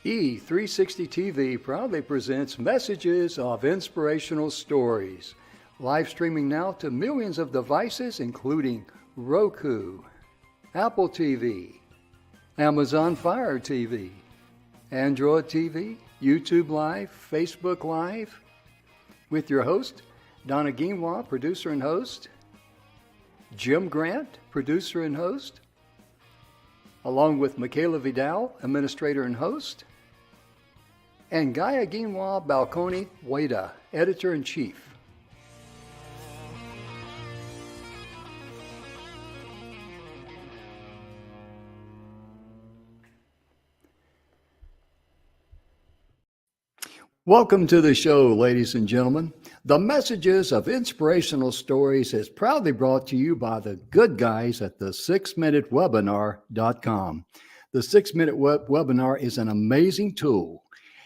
E360 TV proudly presents messages of inspirational stories. Live streaming now to millions of devices, including Roku, Apple TV, Amazon Fire TV, Android TV, YouTube Live, Facebook Live, with your host, Donna Guimwa, producer and host, Jim Grant, producer and host, along with Michaela Vidal, administrator and host, and Gaia Guimwa Balconi Wada, editor-in-chief. Welcome to the show, ladies and gentlemen. The Messages of Inspirational Stories is proudly brought to you by the good guys at the 6minutewebinar.com. The 6-Minute Webinar is an amazing tool.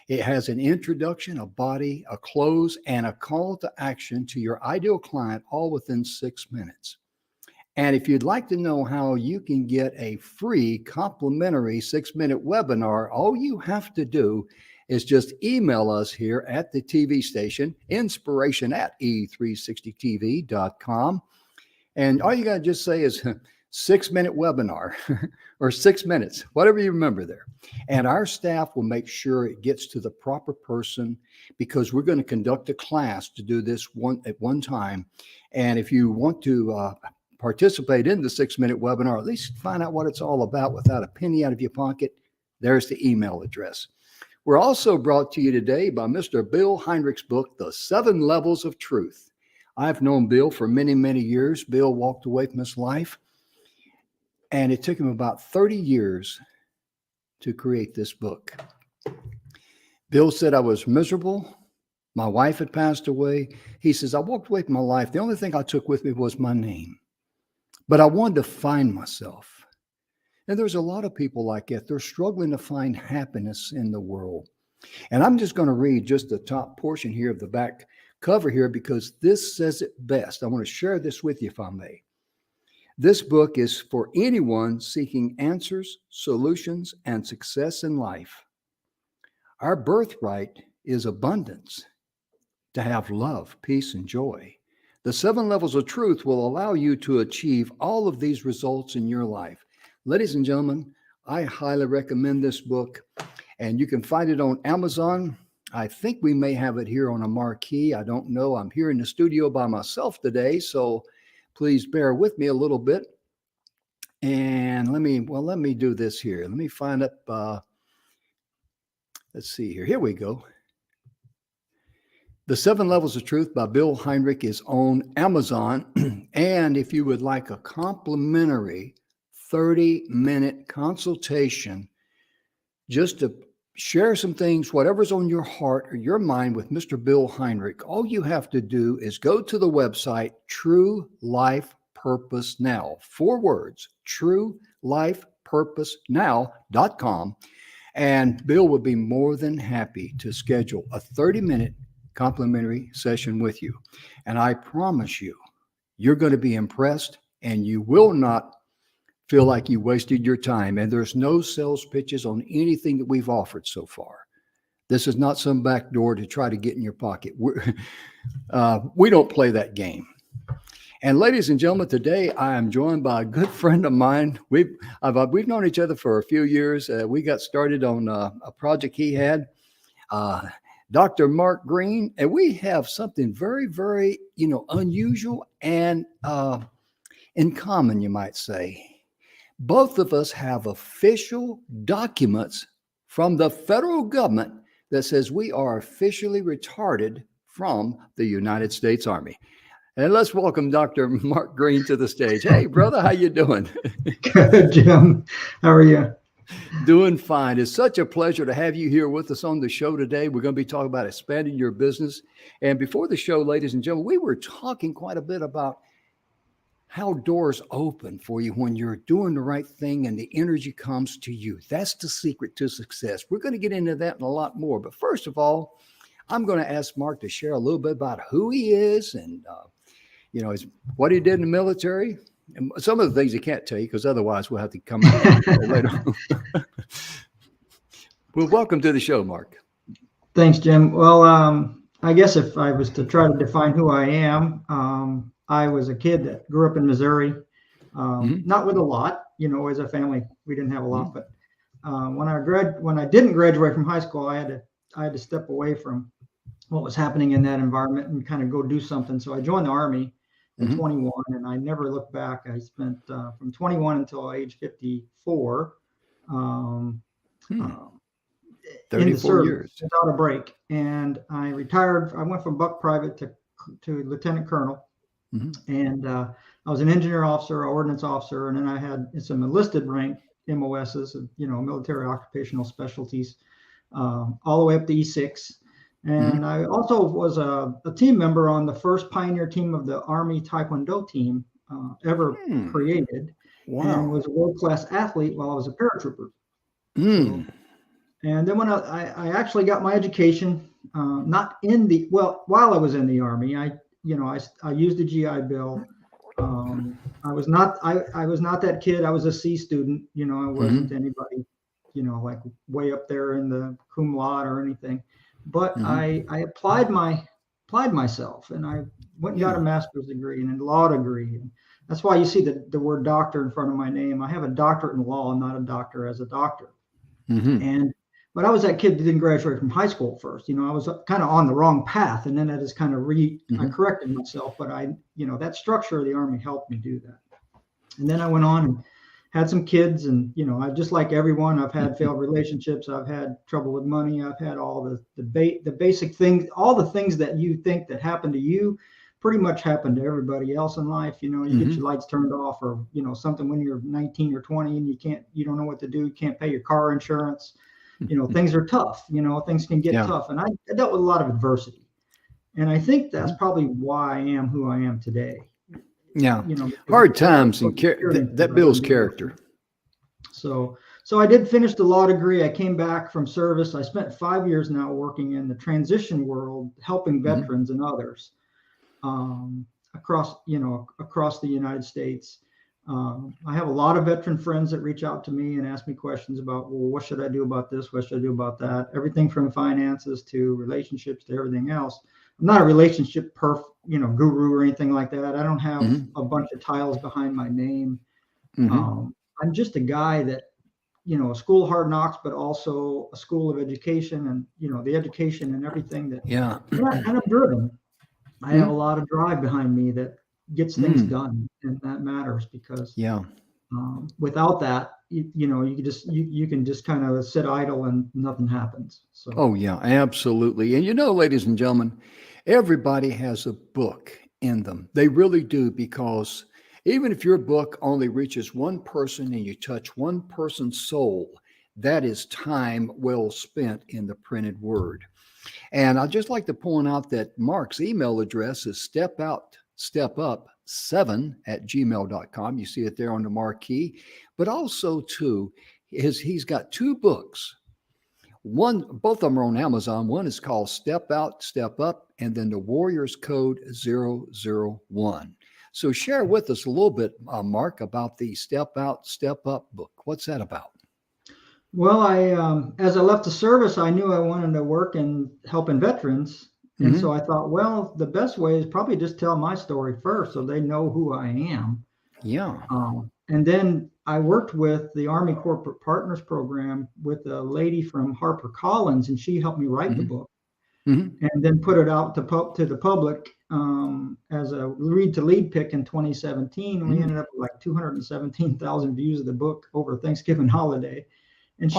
It has an introduction, a body, a close, and a call to action to your ideal client, all within 6 minutes. And if you'd like to know how you can get a free complimentary 6-minute webinar, all you have to do is just email us here at the TV station, inspiration@e360tv.com. And all you got to just say is 6-minute webinar or 6 minutes, whatever you remember there. And our staff will make sure it gets to the proper person, because we're going to conduct a class to do this at one time. And if you want to participate in the 6-minute webinar, at least find out what it's all about without a penny out of your pocket, there's the email address. We're also brought to you today by Mr. Bill Heinrich's book, The 7 Levels of Truth. I've known Bill for many, many years. Bill walked away from his life, and it took him about 30 years to create this book. Bill said, I was miserable. My wife had passed away. He says, I walked away from my life. The only thing I took with me was my name, but I wanted to find myself. And there's a lot of people like that. They're struggling to find happiness in the world. And I'm just going to read just the top portion here of the back cover here, because this says it best. I want to share this with you, if I may. This book is for anyone seeking answers, solutions, and success in life. Our birthright is abundance, to have love, peace, and joy. The 7 levels of truth will allow you to achieve all of these results in your life. Ladies and gentlemen, I highly recommend this book, and you can find it on Amazon. I think we may have it here on a marquee. I don't know. I'm here in the studio by myself today, so please bear with me a little bit. And let me do this here. Let me find up, let's see here. Here we go. The 7 Levels of Truth by Bill Heinrich is on Amazon. And if you would like a complimentary 30-minute consultation just to share some things, whatever's on your heart or your mind with Mr. Bill Heinrich, all you have to do is go to the website True Life Purpose Now. 4 words, truelifepurposenow.com. And Bill would be more than happy to schedule a 30-minute complimentary session with you. And I promise you, you're going to be impressed, and you will not feel like you wasted your time. And there's no sales pitches on anything that we've offered so far. This is not some back door to try to get in your pocket. We don't play that game. And ladies and gentlemen, today I am joined by a good friend of mine. We've known each other for a few years. We got started on a project he had, Dr. Mark Green, and we have something very, very, unusual and in common, you might say. Both of us have official documents from the federal government that says we are officially retarded from the United States Army. And let's welcome Dr. Mark Green to the stage. Hey, brother, how you doing? Good, Jim. How are you? Doing fine. It's such a pleasure to have you here with us on the show today. We're going to be talking about expanding your business. And before the show, ladies and gentlemen, we were talking quite a bit about how doors open for you when you're doing the right thing and the energy comes to you. That's the secret to success. We're going to get into that and a lot more. But first of all, I'm going to ask Mark to share a little bit about who he is and, what he did in the military. And some of the things he can't tell you, because otherwise we'll have to come out later. Well, welcome to the show, Mark. Thanks, Jim. Well, I guess if I was to try to define who I am, I was a kid that grew up in Missouri, not with a lot, as a family, we didn't have a lot, but when I didn't graduate from high school, I had to step away from what was happening in that environment and kind of go do something. So I joined the Army at 21, and I never looked back. I spent from 21 until age 54 in the 34 service years. without a break. And I retired. I went from buck private to lieutenant colonel. And I was an engineer officer, ordnance officer, and then I had some enlisted rank MOSs, military occupational specialties, all the way up to E6. And I also was a team member on the first pioneer team of the Army Taekwondo team ever created. Wow. And was a world-class athlete while I was a paratrooper. So, and then when I actually got my education, not in the, while I was in the Army, I used the GI Bill. I was not that kid. I was a C student, I wasn't anybody, like way up there in the cum laude or anything. But I applied myself, and I went and got a master's degree and a law degree. And that's why you see the word doctor in front of my name. I have a doctorate in law and not a doctor as a doctor. But I was that kid that didn't graduate from high school first. I was kind of on the wrong path, and then I just kind of I corrected myself. But that structure of the Army helped me do that. And then I went on and had some kids, and I just like everyone. I've had failed relationships. I've had trouble with money. I've had all the basic things, all the things that you think that happen to you, pretty much happen to everybody else in life. You get your lights turned off, or something when you're 19 or 20, and you don't know what to do. You can't pay your car insurance. Things are tough. Things can get tough, and I dealt with a lot of adversity, and I think that's probably why I am who I am today. Yeah, hard times and that builds character. So I did finish the law degree. I came back from service. I spent 5 years now working in the transition world, helping veterans and others across the United States. I have a lot of veteran friends that reach out to me and ask me questions about, well, what should I do about this? What should I do about that? Everything from finances to relationships to everything else. I'm not a relationship guru or anything like that. I don't have a bunch of titles behind my name. I'm just a guy that, a school of hard knocks, but also a school of education, and, the education and everything that, and I'm driven. I have a lot of drive behind me that gets things done, and that matters because without that, you can just kind of sit idle and nothing happens. So absolutely. And ladies and gentlemen, everybody has a book in them. They really do, because even if your book only reaches one person and you touch one person's soul, that is time well spent in the printed word. And I'd just like to point out that Mark's email address is stepup7@gmail.com. You see it there on the marquee. But also, too, he's got two books. Both of them are on Amazon. One is called Step Out, Step Up, and then the Warrior's Code 001. So share with us a little bit, Mark, about the Step Out, Step Up book. What's that about? Well, as I left the service, I knew I wanted to work in helping veterans. And so I thought, well, the best way is probably just tell my story first so they know who I am. Yeah. And then I worked with the Army Corporate Partners Program with a lady from HarperCollins, and she helped me write the book and then put it out to the public as a read to lead pick in 2017. We ended up with like 217,000 views of the book over Thanksgiving holiday. And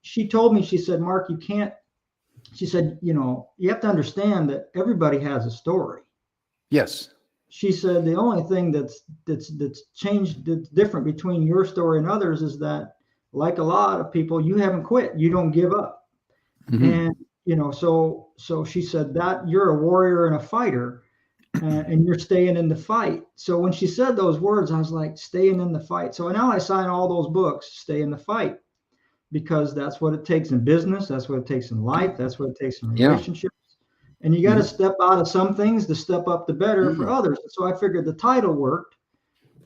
she told me, she said, Mark, she said, you have to understand that everybody has a story. Yes. She said, the only thing that's changed, that's different between your story and others is that, like a lot of people, you haven't quit. You don't give up. And, so she said that you're a warrior and a fighter and you're staying in the fight. So when she said those words, I was like, staying in the fight. So now I sign all those books, stay in the fight, because that's what it takes in business. That's what it takes in life. That's what it takes in relationships. And you got to step out of some things to step up the better for others. So I figured the title worked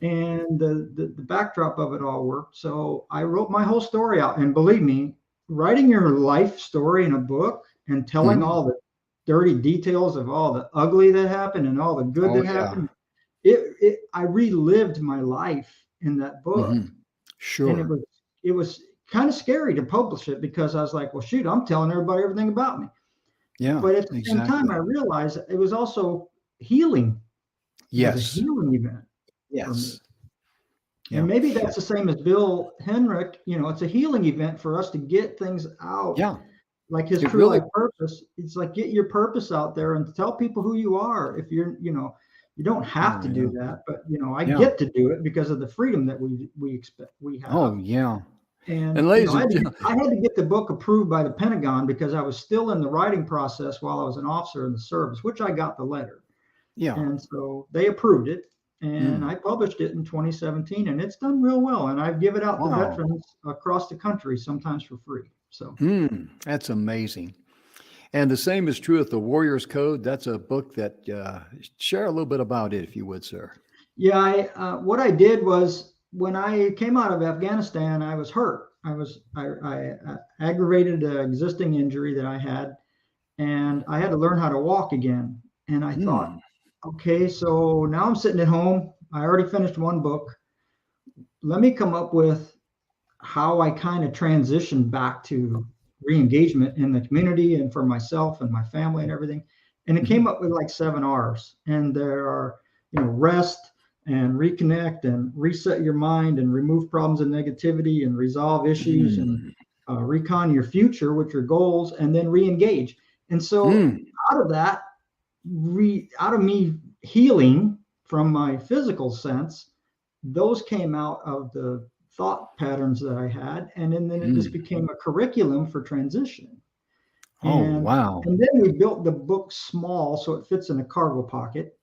and the backdrop of it all worked. So I wrote my whole story out. And believe me, writing your life story in a book and telling Mhm. all the dirty details of all the ugly that happened and all the good Oh, that yeah. happened, I relived my life in that book. Mhm. And Sure. it was kind of scary to publish it because I was like, well, shoot, I'm telling everybody everything about me. Yeah, But at the same time, I exactly. realized it was also healing. It was a Yes. healing event for me. Yes. And Yeah. maybe that's the same as Bill Henrik. It's a healing event for us to get things out, Yeah. like his It true really life purpose. It's like get your purpose out there and tell people who you are. If you don't have Oh, to do yeah. that, but I Yeah. get to do it because of the freedom that we expect we Oh, have. yeah. And And ladies and gen I had to get the book approved by the Pentagon because I was still in the writing process while I was an officer in the service, which I got the letter. yeah. And so they approved it, and Mm. I published it in 2017, and it's done real well. And I give it out to Wow. veterans across the country, sometimes for free. So That's amazing. And the same is true with the Warrior's Code. That's a book that share a little bit about it, if you would, sir. yeah, what I did was when I came out of Afghanistan, I was hurt. I aggravated an existing injury that I had, and I had to learn how to walk again. And I thought, Mm. okay, so now I'm sitting at home. I already finished one book. Let me come up with how I kind of transitioned back to re-engagement in the community and for myself and my family and everything. And it came Mhm. up with like 7 R's. And there are, rest and reconnect and reset your mind and remove problems and negativity and resolve issues and Mm. recon your future with your goals and then re-engage. And so Mm. out of that, out of me healing from my physical sense, those came out of the thought patterns that I had, and then it just Mm. became a curriculum for transition. Oh, And wow. and then we built the book small so it fits in a cargo pocket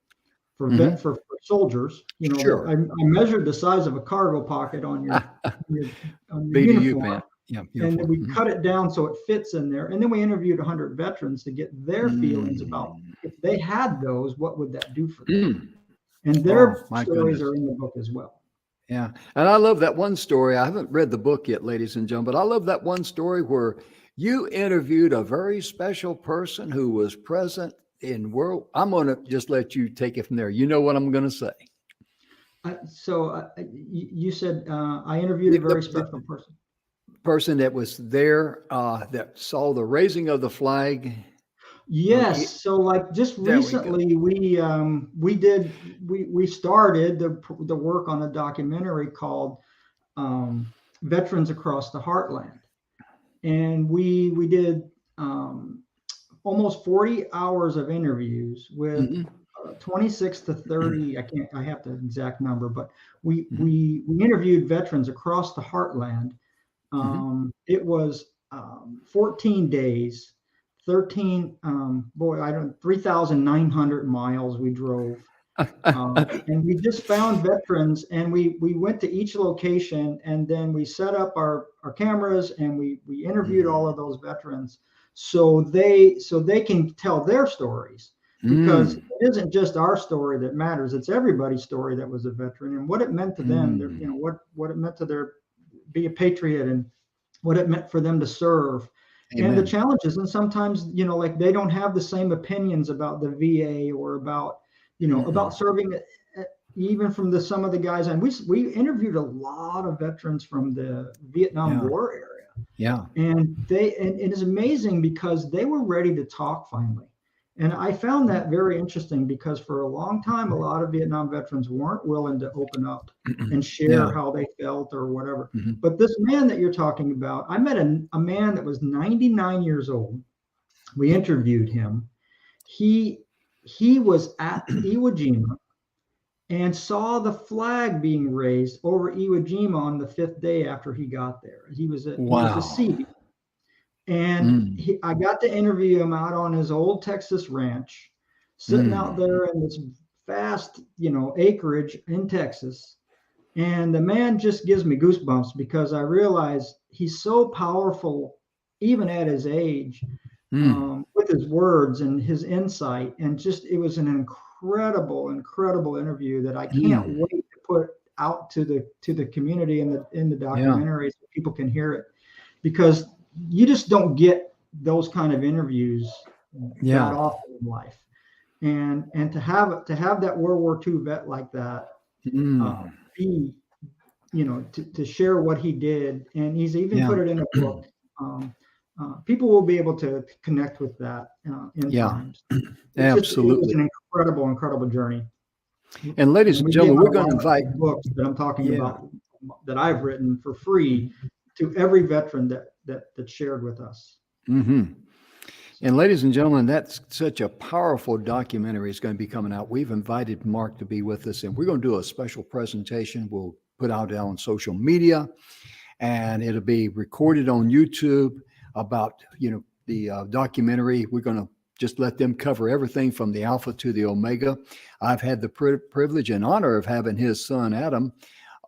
for Mhm. soldiers. Sure. I measured the size of a cargo pocket your on your BDU uniform, pant. Yeah, and then uniform. we Mhm. cut it down so it fits in there. And then we interviewed 100 veterans to get their feelings about Mm. if they had those, what would that do for them? Mm. And Oh, their my stories goodness. are in the book as well. Yeah. And I love that one story. I haven't read the book yet, ladies and gentlemen, but I love that one story where you interviewed a very special person who was present in world. I'm going to just let you take it from there. You know what I'm going to say. You said I interviewed The, a very the special person. person that was there that saw the raising of the flag on Yes. So like just there we go. recently, we started the work on a documentary called Veterans Across the Heartland, and we did almost 40 hours of interviews with Hmm. 26 to 30. I have the exact number, but we Hmm. we we interviewed veterans across the Heartland. Hmm. It was 14 days, 13, boy, I don't, 3,900 miles we drove. And we just found veterans, and we went to each location, and then we set up our cameras, and we interviewed all of those veterans so they can tell their stories, because Mm. it isn't just our story that matters, it's everybody's story that was a veteran and what it meant to them, Mm. what it meant to their be a patriot, and what it meant for them to serve, and the Amen. challenges. And sometimes, like they don't have the same opinions about the VA or about, Hmm. about serving, even from some of the guys. And we interviewed a lot of veterans from the Vietnam Yeah. War area, Yeah. and it is amazing because they were ready to talk finally. And I found that very interesting because for a long time, a lot of Vietnam veterans weren't willing to open up and share Yeah. how they felt or whatever. Hmm. But this man that you're talking about, I met a man that was 99 years old. We interviewed him. He was at Iwo Jima and saw the flag being raised over Iwo Jima on the 5th day after he got there. He was a Wow. Seabee. And Mm. I got to interview him out on his old Texas ranch, sitting out Mm. there in this vast, acreage in Texas. And the man just gives me goosebumps because I realize he's so powerful, even at his age, Mm. with his words and his insight. And just, it was an incredible, incredible interview that I can't Mm. wait to put out to the community in the Yeah. documentary so people can hear it, because you just don't get those kind of interviews Yeah. that often in life. And to have that World War II vet like that, be, to share what he did, and he's even Yeah. put it in a book. People will be able to connect with that in Yeah. times. It was Absolutely. an incredible journey. And ladies and we gentlemen, gave we're out a going to lot invite, of books that I'm talking yeah. about, that I've written for free to every veteran that shared with us. Mm-hmm. And ladies and gentlemen, that's such a powerful documentary is going to be coming out. We've invited Mark to be with us, and we're going to do a special presentation. We'll put out on social media, and it'll be recorded on YouTube about, the documentary. We're going to just let them cover everything from the Alpha to the Omega. I've had the privilege and honor of having his son, Adam.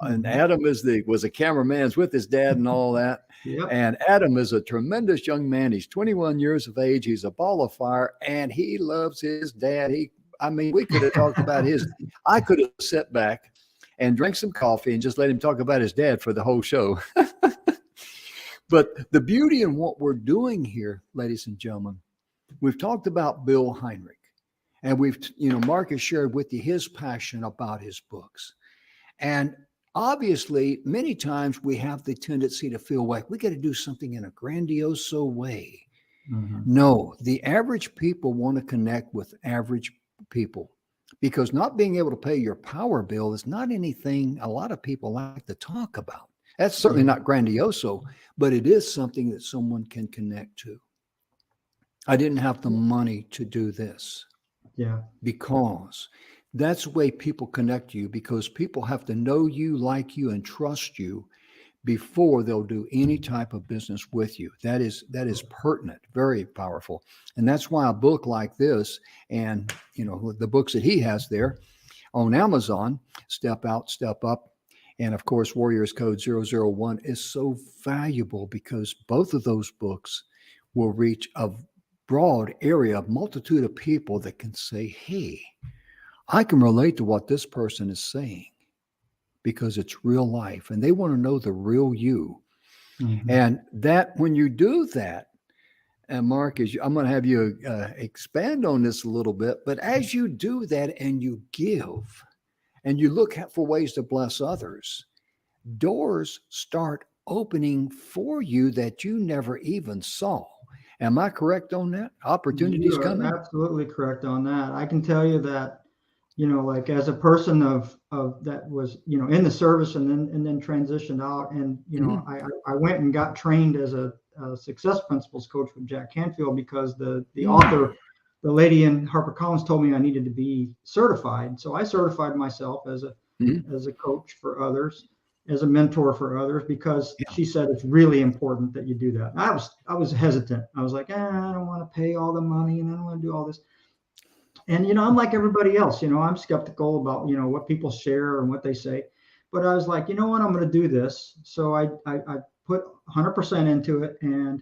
And Adam was a cameraman with his dad and all that. Yep. And Adam is a tremendous young man. He's 21 years of age. He's a ball of fire, and he loves his dad. We could have talked about I could have sat back and drank some coffee and just let him talk about his dad for the whole show. But the beauty in what we're doing here, ladies and gentlemen, we've talked about Bill Heinrich, and Mark has shared with you his passion about his books. And obviously, many times we have the tendency to feel like we got to do something in a grandiose way. Mm-hmm. No, the average people want to connect with average people, because not being able to pay your power bill is not anything a lot of people like to talk about. That's certainly not grandiose, but it is something that someone can connect to. I didn't have the money to do this. Yeah. Because that's the way people connect to you, because people have to know you, like you, and trust you before they'll do any type of business with you. That is pertinent, very powerful. And that's why a book like this, and the books that he has there on Amazon, Step Out, Step Up, and of course Warriors Code 001, is so valuable, because both of those books will reach a broad area, a multitude of people that can say, hey, I can relate to what this person is saying, because it's real life, and they want to know the real you. Mm-hmm. And that, when you do that, and Mark, I'm going to have you expand on this a little bit, but as you do that and you give and you look for ways to bless others, doors start opening for you that you never even saw. Am I correct on that? Opportunities coming? Absolutely correct on that. I can tell you that, like, as a person of that was, in the service and then transitioned out, and, mm-hmm. I went and got trained as a success principles coach with Jack Canfield, because the author, the lady in HarperCollins, told me I needed to be certified. So I certified myself as a coach for others, as a mentor for others, because she said it's really important that you do that. I was hesitant. I was like, I don't want to pay all the money, and I don't want to do all this. And, I'm like everybody else, I'm skeptical about, what people share and what they say. But I was like, you know what, I'm going to do this. So I put 100% into it. And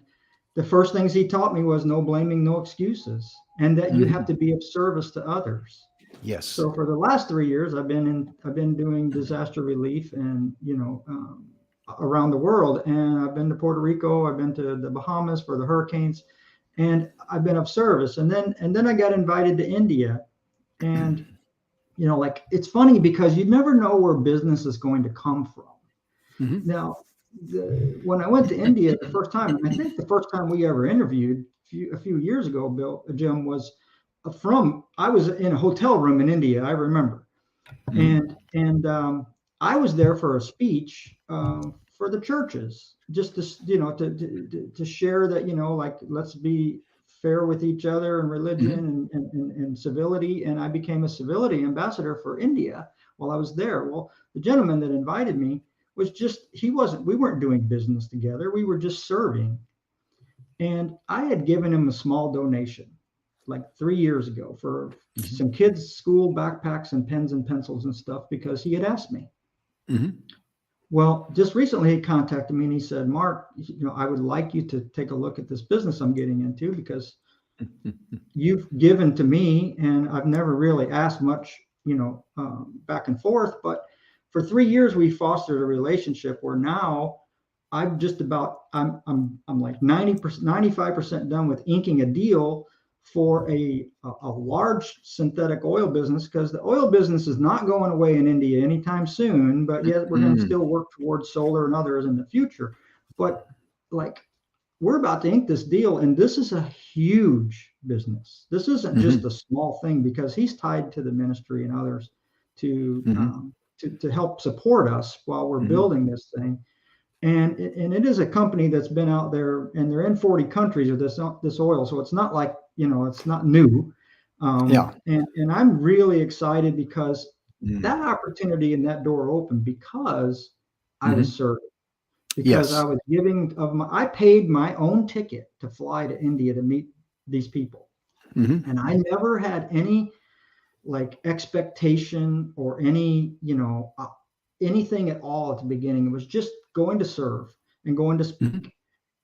the first things he taught me was no blaming, no excuses, and that you have to be of service to others. Yes. So for the last 3 years, I've been doing disaster relief, and, around the world. And I've been to Puerto Rico. I've been to the Bahamas for the hurricanes. And I've been of service. And then I got invited to India. And, like, it's funny, because you never know where business is going to come from. Mm-hmm. Now, when I went to India the first time, and I think the first time we ever interviewed a few years ago, Jim, was I was in a hotel room in India, I remember. Mm-hmm. And I was there for a speech for the churches, just to share that, like, let's be fair with each other, and religion, mm-hmm. and civility. And I became a civility ambassador for India while I was there. Well, the gentleman that invited me was we weren't doing business together. We were just serving. And I had given him a small donation like 3 years ago for mm-hmm. some kids' school backpacks and pens and pencils and stuff, because he had asked me. Mm-hmm. Well, just recently he contacted me and he said, Mark, I would like you to take a look at this business I'm getting into, because you've given to me, and I've never really asked much, back and forth. But for 3 years, we fostered a relationship where now I'm just about I'm like 90%, 95% done with inking a deal for a large synthetic oil business, because the oil business is not going away in India anytime soon, but yet we're going to Mm, still work towards solar and others in the future. But like, we're about to ink this deal, and this is a huge business. This isn't just mhm, a small thing, because he's tied to the ministry and others to mhm, to help support us while we're mhm. building this thing. And it is a company that's been out there, and they're in 40 countries with this oil, so it's not like, it's not new. Yeah. And I'm really excited because Mm, that opportunity and that door opened because I was mhm. serving, because I Yes. was giving I paid my own ticket to fly to India to meet these people, Mhm, and I never had any like expectation or any, anything at all at the beginning. It was just going to serve and going to mhm. speak.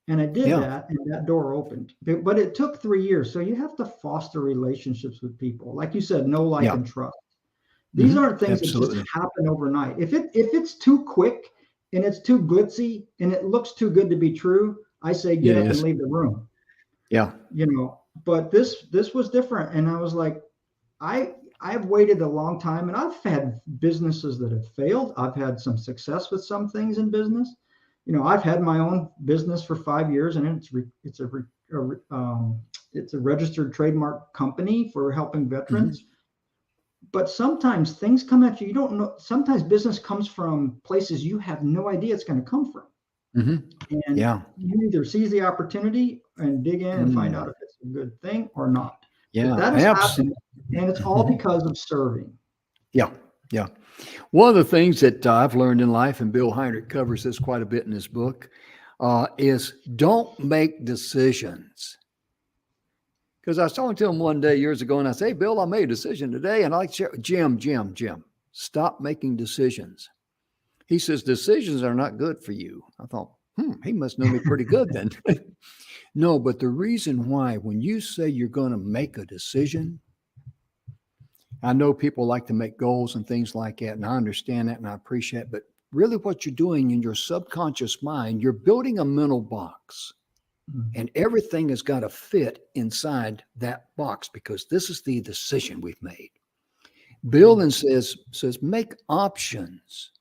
And I did Yeah. that, and that door opened. But it took 3 years. So you have to foster relationships with people. Like you said, know, like, Yeah. and trust. These Mhm. aren't things that just Absolutely. happen overnight. If it's too quick and it's too glitzy and it looks too good to be true, I say It get up and is. leave the room. Yeah. But this was different, and I was like, I've waited a long time, and I've had businesses that have failed. I've had some success with some things in business. I've had my own business for 5 years, and it's a registered trademark company for helping Mhm, veterans. But sometimes things come at you. You don't know. Sometimes business comes from places you have no idea it's going to come from, mhm. and Yeah. you either seize the opportunity and dig in and find out Mm. if it's a good thing or not. But Yeah. that has happened, and it's all Mhm. because of serving. Yeah. Yeah. One of the things that I've learned in life, and Bill Heinrich covers this quite a bit in his book, is don't make decisions. Because I was talking to him one day years ago, and I said, "Hey, Bill, I made a decision today, and I like to share." Jim, stop making decisions. He says decisions are not good for you. I thought, he must know me pretty good then. No, but the reason why, when you say you're going to make a decision, I know people like to make goals and things like that, and I understand that and I appreciate it. But really, what you're doing in your subconscious mind, you're building a mental box, Mhm. and everything has got to fit inside that box because this is the decision we've made. Bill then says make options.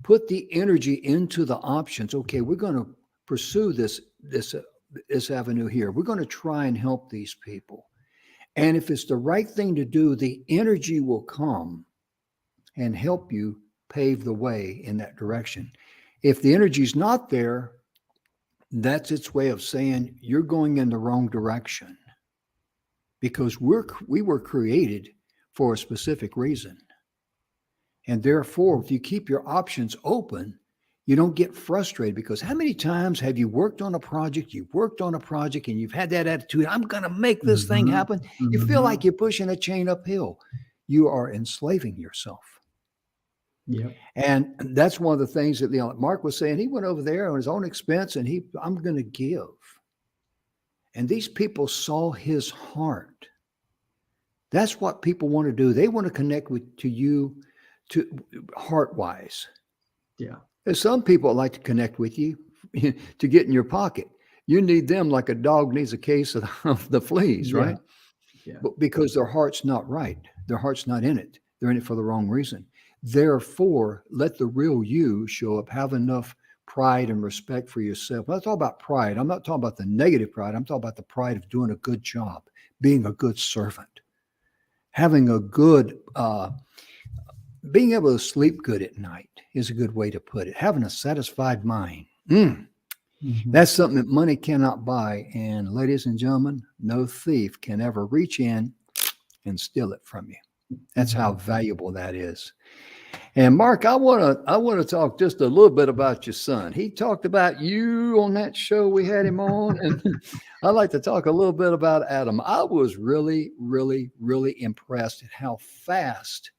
Put the energy into the options. Okay, we're going to pursue this avenue here. We're going to try and help these people. And if it's the right thing to do, the energy will come and help you pave the way in that direction. If the energy's not there, that's its way of saying you're going in the wrong direction because we were created for a specific reason. And therefore, if you keep your options open, you don't get frustrated because how many times have you worked on a project, you've worked on a project, and you've had that attitude, I'm going to make this thing Mhm. happen? You feel like Mhm. you're pushing a chain uphill. You are enslaving yourself. Yep. And that's one of the things that Mark was saying. He went over there on his own expense and I'm going to give. And these people saw his heart. That's what people want to do. They want to connect to you to heart wise. Yeah. There's some people like to connect with you to get in your pocket. You need them like a dog needs a case of the fleas, Yeah. right? Yeah. But because their heart's not right, their heart's not in it. They're in it for the wrong reason. Therefore, let the real you show up. Have enough pride and respect for yourself. I'm not talking about pride. I'm not talking about the negative pride. I'm talking about the pride of doing a good job, being a good servant, having a good being able to sleep good at night is a good way to put it. Having a satisfied mind. Mhm. That's something that money cannot buy. And ladies and gentlemen, no thief can ever reach in and steal it from you. That's how Mhm. valuable that is. And Mark, I want to talk just a little bit about your son. He talked about you on that show we had him on, and I'd like to talk a little bit about Adam. I was really, really, really impressed at how fast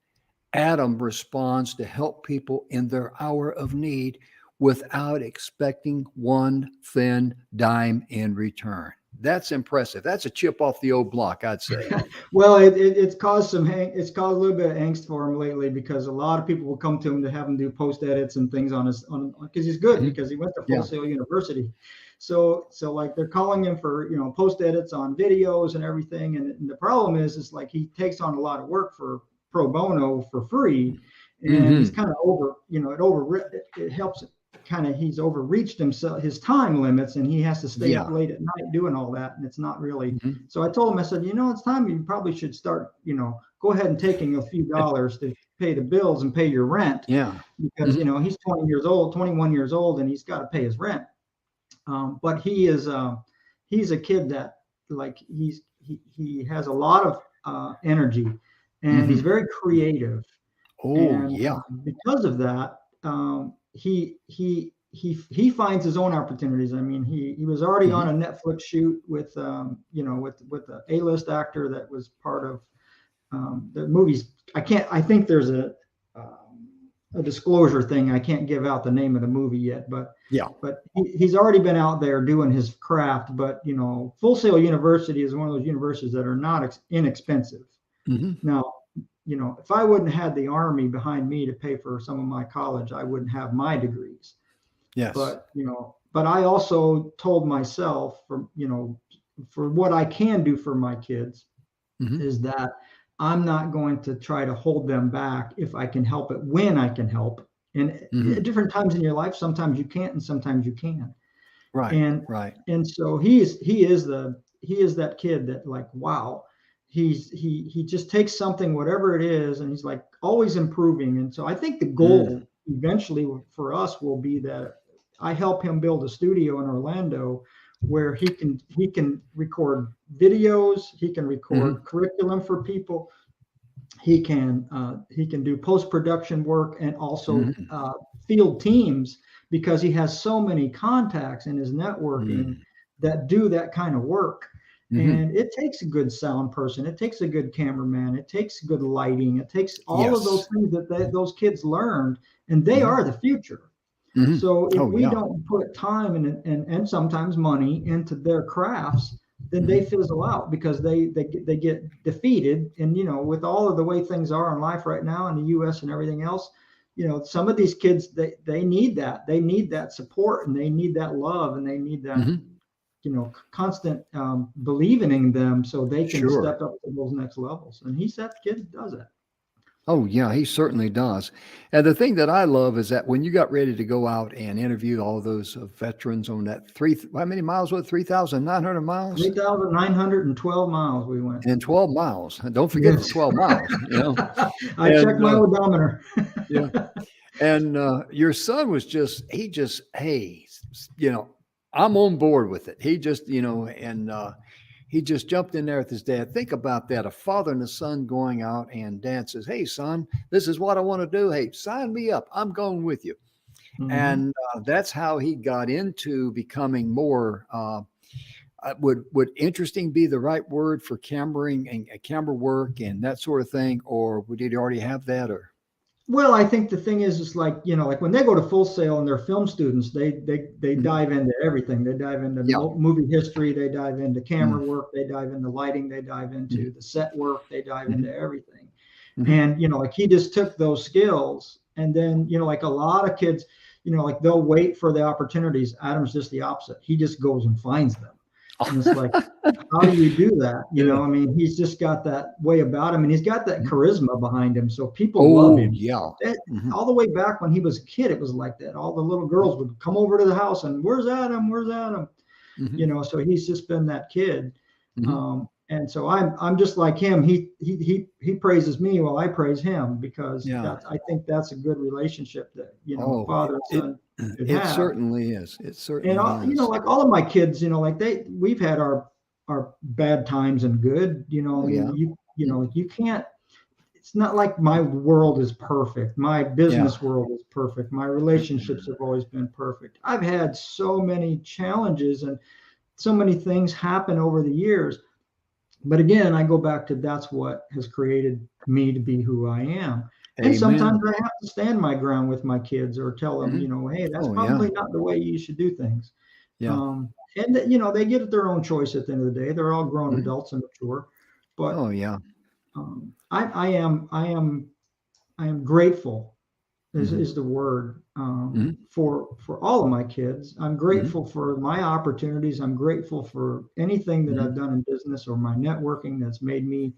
Adam responds to help people in their hour of need without expecting one thin dime in return. That's impressive. That's a chip off the old block, I'd say. Well, it's caused it's caused a little bit of angst for him lately, because a lot of people will come to him to have him do post edits and things on because he's good, because he went to Full Sail University. So like they're calling him for, post edits on videos and everything. And the problem is like he takes on a lot of work for pro bono for free, and he's kind of it helps kind of, he's overreached his time limits, and he has to stay up late at night doing all that, and it's not really. So I told him, I said, it's time you probably should start, go ahead and taking a few dollars to pay the bills and pay your rent. Yeah. Because he's 21 years old, and he's got to pay his rent. But he's a kid that, like, he has a lot of energy, and he's very creative. Because of that, he finds his own opportunities. I mean, he was already on a Netflix shoot with with the A-list actor that was part of the movies. I think there's a disclosure thing. I can't give out the name of the movie yet, but he's already been out there doing his craft. But Full Sail University is one of those universities that are not inexpensive. Now, if I wouldn't have had the Army behind me to pay for some of my college, I wouldn't have my degrees. Yes. But I also told myself, for what I can do for my kids, is that I'm not going to try to hold them back if I can help it, when I can help. And at different times in your life, sometimes you can't, and sometimes you can. Right. And so he is that kid that, like, wow. He just takes something, whatever it is, and he's like always improving. And so I think the goal eventually for us will be that I help him build a studio in Orlando where he can record videos, he can record curriculum for people, he can do post-production work, and also field teams, because he has so many contacts in his networking that do that kind of work. And it takes a good sound person. It takes a good cameraman. It takes good lighting. It takes all of those things that those kids learned, and they are the future. So if we don't put time and sometimes money into their crafts, then they fizzle out, because they get defeated. And with all of the way things are in life right now in the U.S. and everything else, some of these kids, they need that. They need that support, and they need that love, and they need that. Constant believing in them, so they can step up to those next levels. And he's that kid that does it. Oh yeah, he certainly does. And the thing that I love is that when you got ready to go out and interview all those veterans on that how many miles was it? 3,900 miles? 3,912 miles we went. And 12 miles. Don't forget the 12 miles. I checked my odometer. And your son was hey, I'm on board with it. He just, he just jumped in there with his dad. Think about that. A father and a son going out, and dad says, hey, son, this is what I want to do. Hey, sign me up. I'm going with you. And that's how he got into becoming more, would interesting be the right word for cameraing and camera work and that sort of thing? Or did he already have that? Or? Well, I think the thing is like, like when they go to Full Sail and they're film students, they dive into everything. They dive into movie history. They dive into camera work. They dive into lighting. They dive into the set work. They dive into everything. And, like he just took those skills, and then, like a lot of kids, like they'll wait for the opportunities. Adam's just the opposite. He just goes and finds them. And it's like, how do you do that? I mean, he's just got that way about him, and he's got that charisma behind him. So people love him. All the way back when he was a kid, it was like that. All the little girls would come over to the house and, where's Adam? Where's Adam? So he's just been that kid. And so I'm just like him. He praises me while I praise him, because I think that's a good relationship that, father and son. It certainly is. It certainly is. Like all of my kids, like we've had our bad times and good, you can't, it's not like my world is perfect. My business world is perfect. My relationships have always been perfect. I've had so many challenges and so many things happen over the years. But again, I go back to, that's what has created me to be who I am. And sometimes I have to stand my ground with my kids, or tell them, hey, that's probably not the way you should do things. and they get their own choice at the end of the day. They're all grown adults and mature, but Oh yeah. I am grateful Mhm. is the word Mhm. for all of my kids. I'm Mhm. grateful for my opportunities. I'm grateful for anything that Mhm. I've done in business or my networking that's made me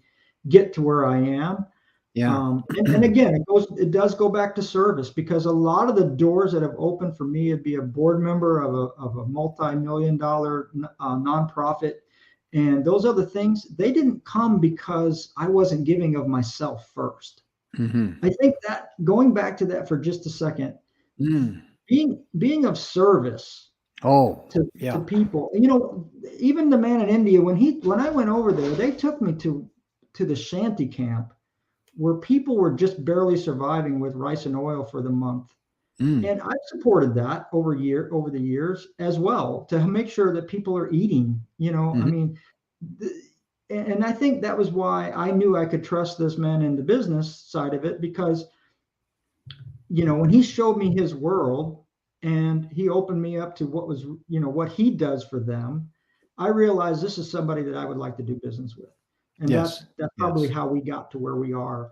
get to where I am. Yeah. And again, it does go back to service, because a lot of the doors that have opened for me to be a board member of a multi-million-dollar nonprofit, and those other things, they didn't come because I wasn't giving of myself first. Mhm. I think that, going back to that for just a second, Mm. being of service Oh, to yeah. people, even the man in India, when I went over there, they took me to the shanty camp where people were just barely surviving with rice and oil for the month. Mm. And I've supported that over the years as well, to make sure that people are eating. I Mhm. mean, and I think that was why I knew I could trust this man in the business side of it, because when he showed me his world and he opened me up to what he does for them, I realized this is somebody that I would like to do business with. And that's Yes. probably Yes. how we got to where we are,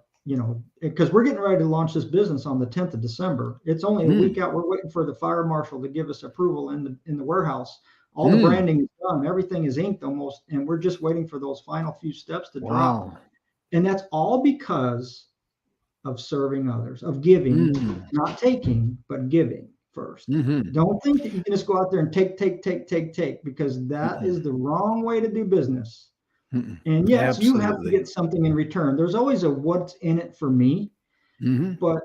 because we're getting ready to launch this business on the 10th of December. It's only a week Mm. out. We're waiting for the fire marshal to give us approval in the warehouse. All the Mm. branding is done, everything is inked almost, and we're just waiting for those final few steps to drop. Wow. And that's all because of serving others, of giving, Mm. not taking, but giving first. Mhm. Don't think that you can just go out there and take, because that is Mm-mm. the wrong way to do business. Mm-mm. And yes, you have to Absolutely. get something in return. There's always a what's in it for me. Mhm. But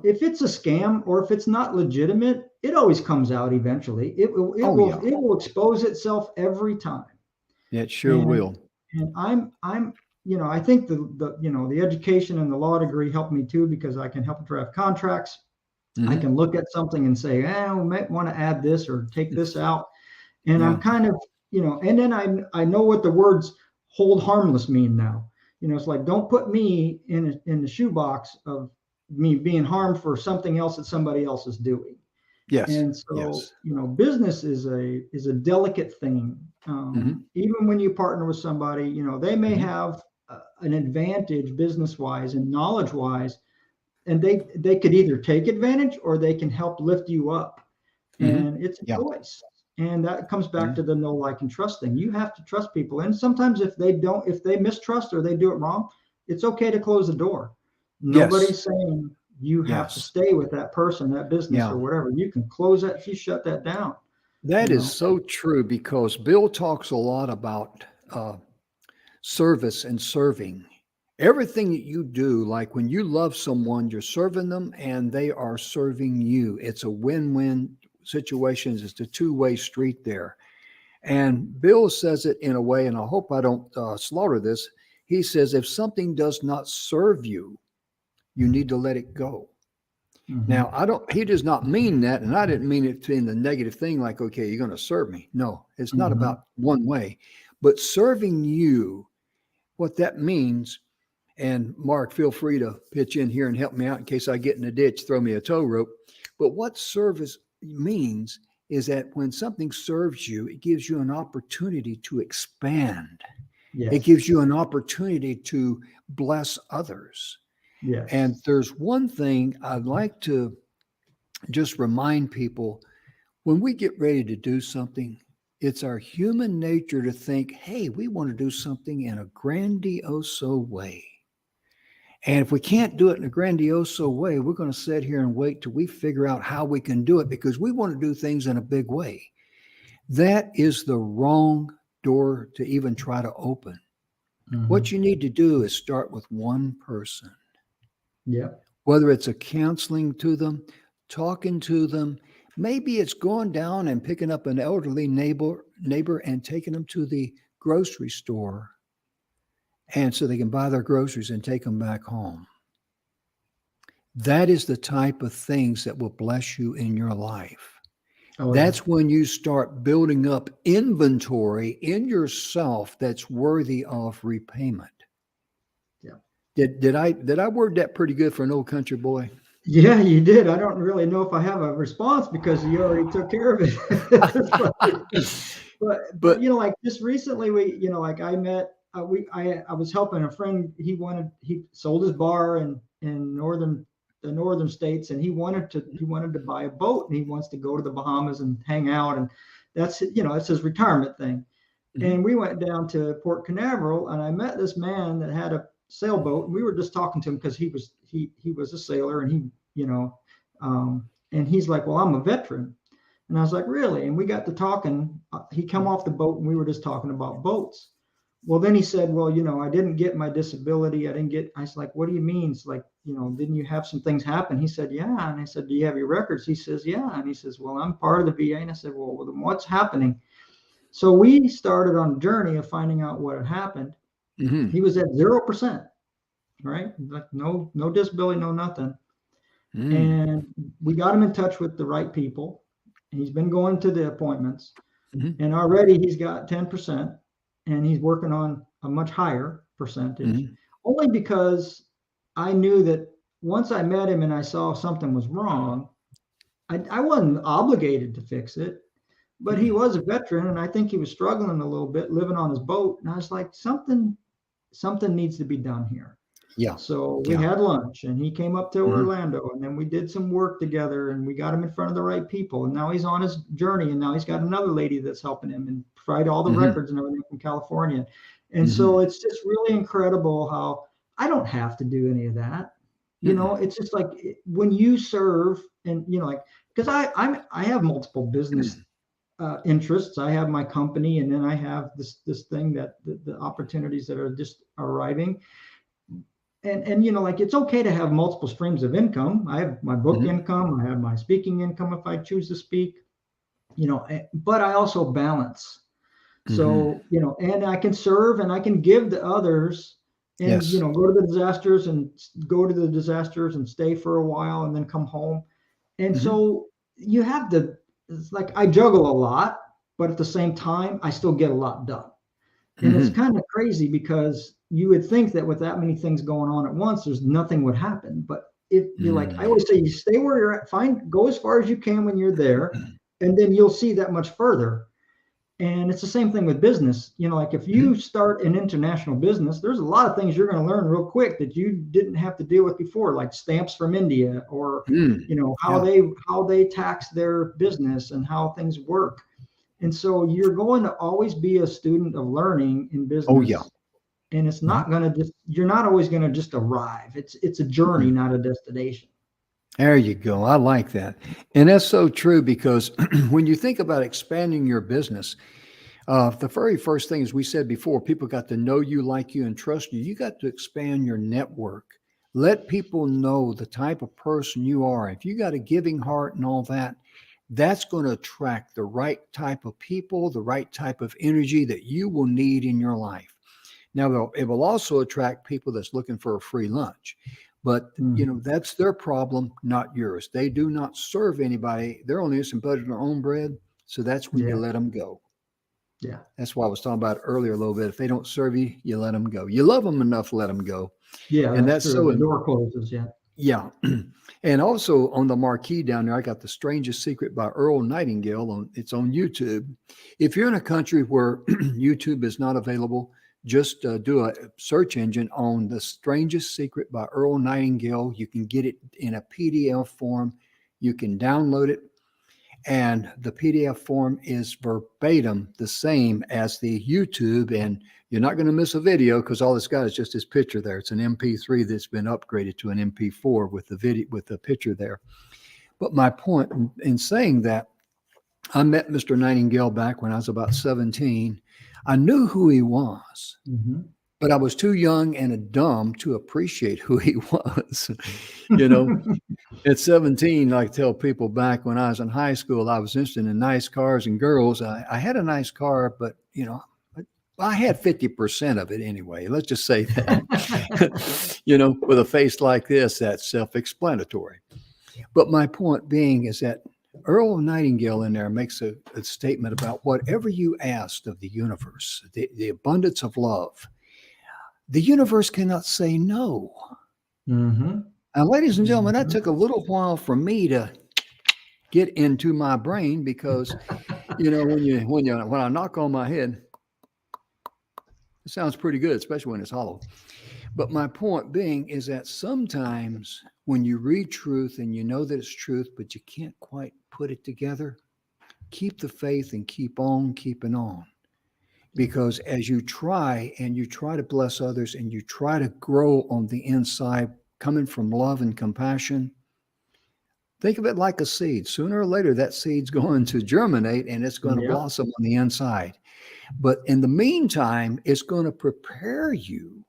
if it's a scam or if it's not legitimate, it always comes out eventually. Oh yeah. It will expose itself every time. It sure And will. I'm I think the education and the law degree helped me too, because I can help draft contracts. I Mhm. can look at something and say, we might want to add this or take this out. And I'm Yeah. kind of, and then I know what the words hold harmless mean now. It's like, don't put me in the shoebox of me being harmed for something else that somebody else is doing. Yes. And so, Yes. business is a delicate thing. Mhm. Even when you partner with somebody, they may Mhm. have an advantage business wise and knowledge wise, and they could either take advantage or they can help lift you up. Mhm. And it's a Yeah. choice. And that comes back Mhm. to the know, like, and trust thing. You have to trust people. And sometimes if they mistrust or they do it wrong, it's okay to close the door. Yes. Nobody's saying you have to Yes. stay with that person, that business, Yeah. or whatever. You can close that, you shut that down, That you is know. so true because Bill talks a lot about service and serving. Everything that you do, like when you love someone, you're serving them and they are serving you. It's a win win situation. It's a two-way street there. And Bill says it in a way, and I hope I don't slaughter this. He says, if something does not serve you, you need to let it go. Now, Mhm. he does not mean that, and I didn't mean it in the negative thing, like, okay, you're going to serve me. No, it's not Mhm. about one way, but serving you, what that means. And Mark, feel free to pitch in here and help me out in case I get in a ditch, throw me a tow rope. But what service means is that when something serves you, it gives you an opportunity to expand. It Yes. gives you an opportunity to bless others. Yes. And there's one thing I'd like to just remind people when we get ready to do something, it's our human nature to think, hey, we want to do something in a grandiose way. And if we can't do it in a grandiose way, we're going to sit here and wait till we figure out how we can do it because we want to do things in a big way. That is the wrong door to even try to open. What Mhm. you need to do is start with one person, Yep. whether it's a counseling to them, talking to them. Maybe it's going down and picking up an elderly neighbor and taking them to the grocery store and so they can buy their groceries and take them back home. That is the type of things that will bless you in your life. Oh yeah. That's when you start building up inventory in yourself that's worthy of repayment. Yeah. Did I word that pretty good for an old country boy? Yeah, you did. I don't really know if I have a response because you already took care of it. but you know, like just recently we, you know, like I met, I was helping a friend. He sold his bar in the northern states, and he wanted to buy a boat, and he wants to go to the Bahamas and hang out, and that's, you know, it's his retirement thing. And we went down to Port Canaveral, and I met this man that had a sailboat, and we were just talking to him because he was a sailor, and he, you know, and he's like, well, I'm a veteran. And I was like, really? And we got to talking. He come off the boat, and we were just talking about boats. Well, then he said, well, you know, I didn't get my disability. I was like, what do you mean? It's like, you know, didn't you have some things happen? He said, yeah. And I said, do you have your records? He says, yeah. And he says, well, I'm part of the VA. And I said, well, then what's happening? So we started on a journey of finding out what had happened. He was at 0%, right? Like no disability, no nothing. And we got him in touch with the right people. And he's been going to the appointments, and already he's got 10%, and he's working on a much higher percentage, only because I knew that once I met him and I saw something was wrong, I wasn't obligated to fix it, but he was a veteran, and I think he was struggling a little bit living on his boat. And I was like, something needs to be done here. Yeah. So we had lunch, and he came up to Orlando, and then we did some work together, and we got him in front of the right people. And now he's on his journey, and now he's got another lady that's helping him and provide all the records and everything from California. And so it's just really incredible how I don't have to do any of that. You know, it's just like when you serve, and, you know, like, because I have multiple business interests. I have my company, and then I have this thing that the opportunities that are just arriving. And you know, like, it's okay to have multiple streams of income. I have my book income, I have my speaking income if I choose to speak, you know, but I also balance. So, you know, and I can serve and I can give to others, and, you know, go to the disasters and stay for a while and then come home. And so you have to, it's like I juggle a lot, but at the same time, I still get a lot done. And it's kind of crazy because you would think that with that many things going on at once, there's nothing would happen. But if you're like, I always say, you stay where you're at, go as far as you can when you're there, and then you'll see that much further. And it's the same thing with business. You know, like if you start an international business, there's a lot of things you're going to learn real quick that you didn't have to deal with before, like stamps from India, or, you know, how they tax their business and how things work. And so you're going to always be a student of learning in business. Oh, yeah. And it's not going to you're not always going to just arrive. It's a journey, not a destination. There you go. I like that. And that's so true, because when you think about expanding your business, the very first thing, as we said before, people got to know you, like you, and trust you. You got to expand your network. Let people know the type of person you are. If you got a giving heart and all that, that's going to attract the right type of people, the right type of energy that you will need in your life. Now, it will also attract people that's looking for a free lunch. But, you know, that's their problem, not yours. They do not serve anybody. They're only innocent but in their own bread. So that's when you let them go. Yeah. That's why I was talking about earlier a little bit. If they don't serve you, you let them go. You love them enough, let them go. Yeah. And that's true. so the door closes. Yeah. Yeah. And also on the marquee down there, I got The Strangest Secret by Earl Nightingale. It's on YouTube. If you're in a country where YouTube is not available, just do a search engine on The Strangest Secret by Earl Nightingale. You can get it in a PDF form. You can download it. And the PDF form is verbatim the same as the YouTube. And you're not going to miss a video, because all it's got is just his picture there. It's an MP3 that's been upgraded to an MP4 with the video, with the picture there. But my point in saying that, I met Mr. Nightingale back when I was about 17. I knew who he was, but I was too young and dumb to appreciate who he was. You know, at 17, I tell people back when I was in high school, I was interested in nice cars and girls. I had a nice car, but, you know, I had 50% of it anyway. Let's just say that, you know, with a face like this, that's self-explanatory. But my point being is that Earl Nightingale in there makes a statement about whatever you asked of the universe, the abundance of love, the universe cannot say no. Now, ladies and gentlemen, that took a little while for me to get into my brain, because When I knock on my head, it sounds pretty good, especially when it's hollow. But my point being is that sometimes when you read truth and you know that it's truth, but you can't quite put it together, keep the faith and keep on keeping on. Because as you try to bless others and you try to grow on the inside, coming from love and compassion, think of it like a seed. Sooner or later, that seed's going to germinate and it's going to blossom on the inside. But in the meantime, it's going to prepare you.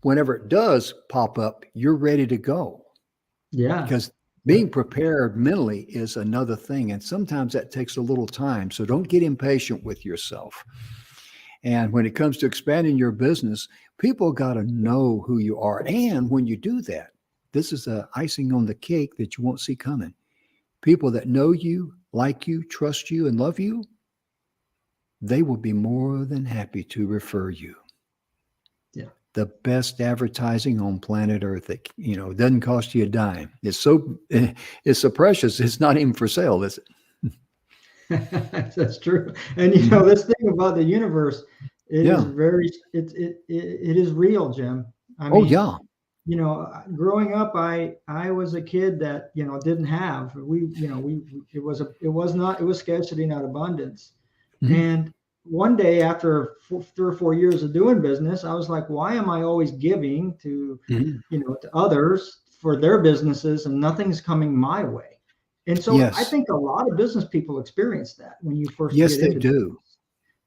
Whenever it does pop up, you're ready to go. Yeah. Because being prepared mentally is another thing. And sometimes that takes a little time. So don't get impatient with yourself. And when it comes to expanding your business, people got to know who you are. And when you do that, this is the icing on the cake that you won't see coming. People that know you, like you, trust you, and love you, they will be more than happy to refer you. Yeah. The best advertising on planet Earth that, doesn't cost you a dime. It's so precious. It's not even for sale, is it? That's true. And this thing about the universe, it is real, Jim. I mean, growing up, I was a kid that, didn't have, it was scarcity, not abundance. Mm-hmm. And one day after 3 or 4 years of doing business, I was like, why am I always giving to, to others for their businesses and nothing's coming my way? And so I think a lot of business people experience that when you first get into they do. Business.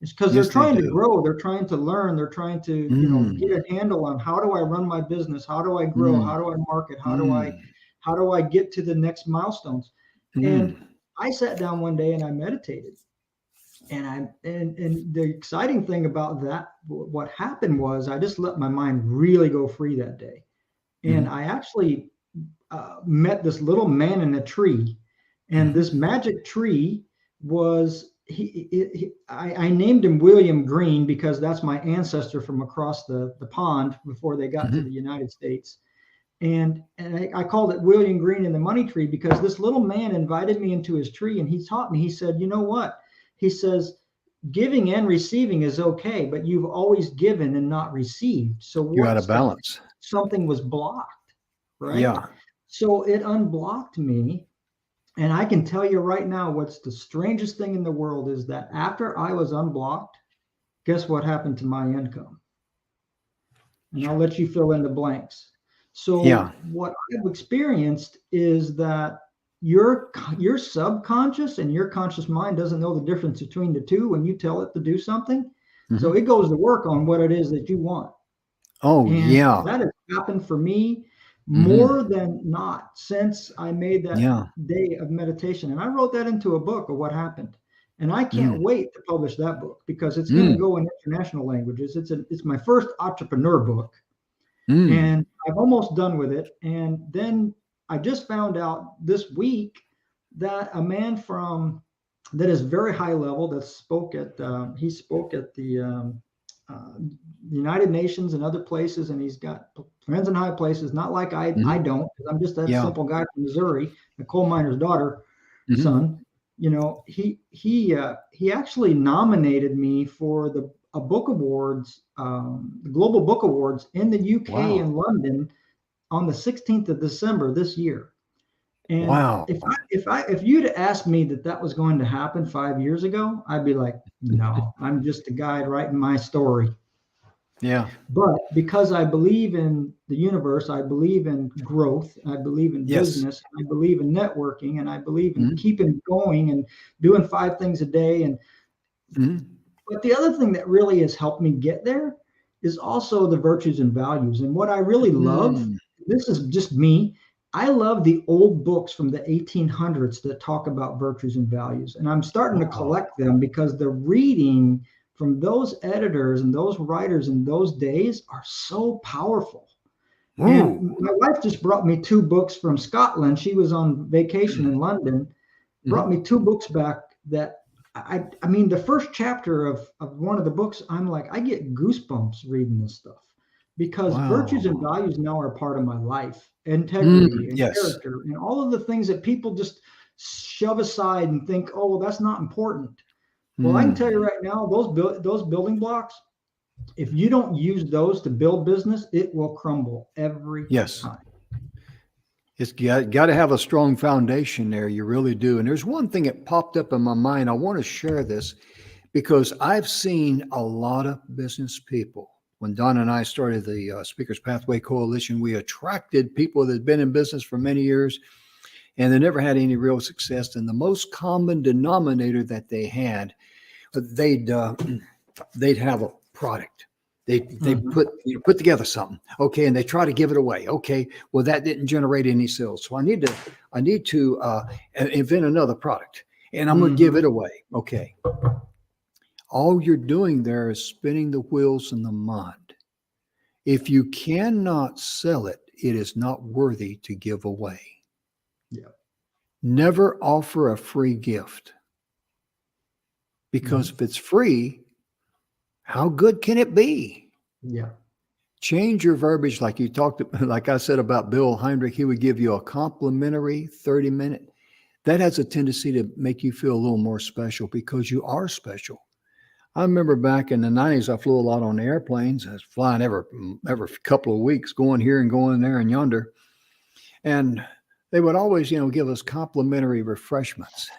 It's because they're trying to grow, they're trying to learn, they're trying to, get a handle on how do I run my business, how do I grow, how do I market, how do I get to the next milestones? And I sat down one day and I meditated. And the exciting thing about that, what happened was I just let my mind really go free that day. And I actually met this little man in a tree, and this magic tree was, I named him William Green because that's my ancestor from across the pond before they got to the United States. And I called it William Green in the Money Tree because this little man invited me into his tree and he taught me, he said, you know what? He says, giving and receiving is okay, but you've always given and not received. So you're out of balance. Something was blocked, right? Yeah. So it unblocked me. And I can tell you right now, what's the strangest thing in the world is that after I was unblocked, guess what happened to my income? And I'll let you fill in the blanks. So what I've experienced is that your subconscious and your conscious mind doesn't know the difference between the two when you tell it to do something. So it goes to work on what it is that you want. That has happened for me more than not since I made that day of meditation. And I wrote that into a book of what happened. And I can't wait to publish that book because it's going to go in international languages. It's my first entrepreneur book. And I've almost done with it. And then I just found out this week that a man that is very high level that spoke at the United Nations and other places, and he's got friends in high places, not like I don't, because I'm just that simple guy from Missouri, the coal miner's daughter, son. He actually nominated me for the book awards, the Global Book Awards in the UK in London on the 16th of December this year. And if you'd asked me that was going to happen 5 years ago, I'd be like, no, I'm just a guy writing my story. Yeah. But because I believe in the universe, I believe in growth, I believe in business, I believe in networking, and I believe in keeping going and doing 5 things a day. And but the other thing that really has helped me get there is also the virtues and values. And what I really love, this is just me, I love the old books from the 1800s that talk about virtues and values. And I'm starting to collect them because the reading from those editors and those writers in those days are so powerful. And my wife just brought me 2 books from Scotland. She was on vacation in London, brought me 2 books back that I mean, the first chapter of one of the books, I'm like, I get goosebumps reading this stuff because virtues and values now are part of my life, integrity and character and all of the things that people just shove aside and think, oh, well, that's not important. Well, I can tell you right now, those building blocks, if you don't use those to build business, it will crumble every time. It's got to have a strong foundation there. You really do. And there's one thing that popped up in my mind. I want to share this because I've seen a lot of business people. When Don and I started the Speakers Pathway Coalition, we attracted people that had been in business for many years and they never had any real success. And the most common denominator that they had, they'd have a product. They put together something, okay, and they try to give it away. Okay, well that didn't generate any sales, so I need to invent another product, and I'm going to give it away. Okay, all you're doing there is spinning the wheels in the mud. If you cannot sell it, it is not worthy to give away. Yeah. Never offer a free gift, because if it's free, how good can it be? Yeah. Change your verbiage, like you talked, like I said about Bill Heinrich. He would give you a complimentary 30-minute. That has a tendency to make you feel a little more special because you are special. I remember back in the 90s, I flew a lot on airplanes. I was flying every couple of weeks, going here and going there and yonder. And they would always, give us complimentary refreshments.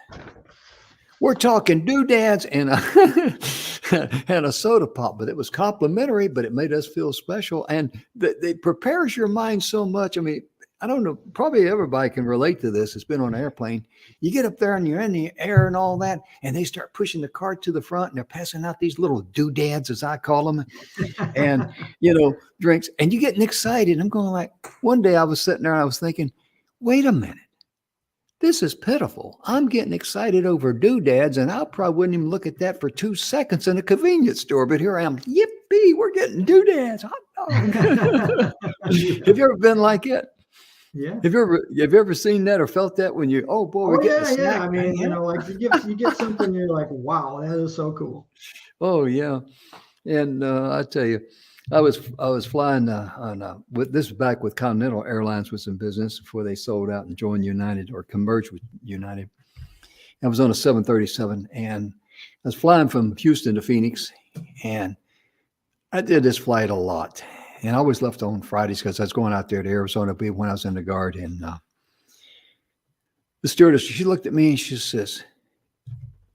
We're talking doodads and a soda pop, but it was complimentary, but it made us feel special. And it prepares your mind so much. I mean, I don't know, probably everybody can relate to this. It's been on an airplane. You get up there and you're in the air and all that, and they start pushing the cart to the front and they're passing out these little doodads, as I call them, and, drinks, and you're getting excited. I'm going like, one day I was sitting there and I was thinking, wait a minute. This is pitiful. I'm getting excited over doodads, and I probably wouldn't even look at that for 2 seconds in a convenience store. But here I am, yippee, we're getting doodads. Hot dog. Have you ever been like it? Yeah. Have you ever seen that or felt that when you? Oh boy, we're getting a snack. I mean, like you get something, you're like, wow, that is so cool. Oh yeah, and I tell you. I was flying this was back with Continental Airlines was in business before they sold out and joined United or converged with United. I was on a 737 and I was flying from Houston to Phoenix, and I did this flight a lot. And I always left on Fridays because I was going out there to Arizona when I was in the Guard. And the stewardess, she looked at me and she says,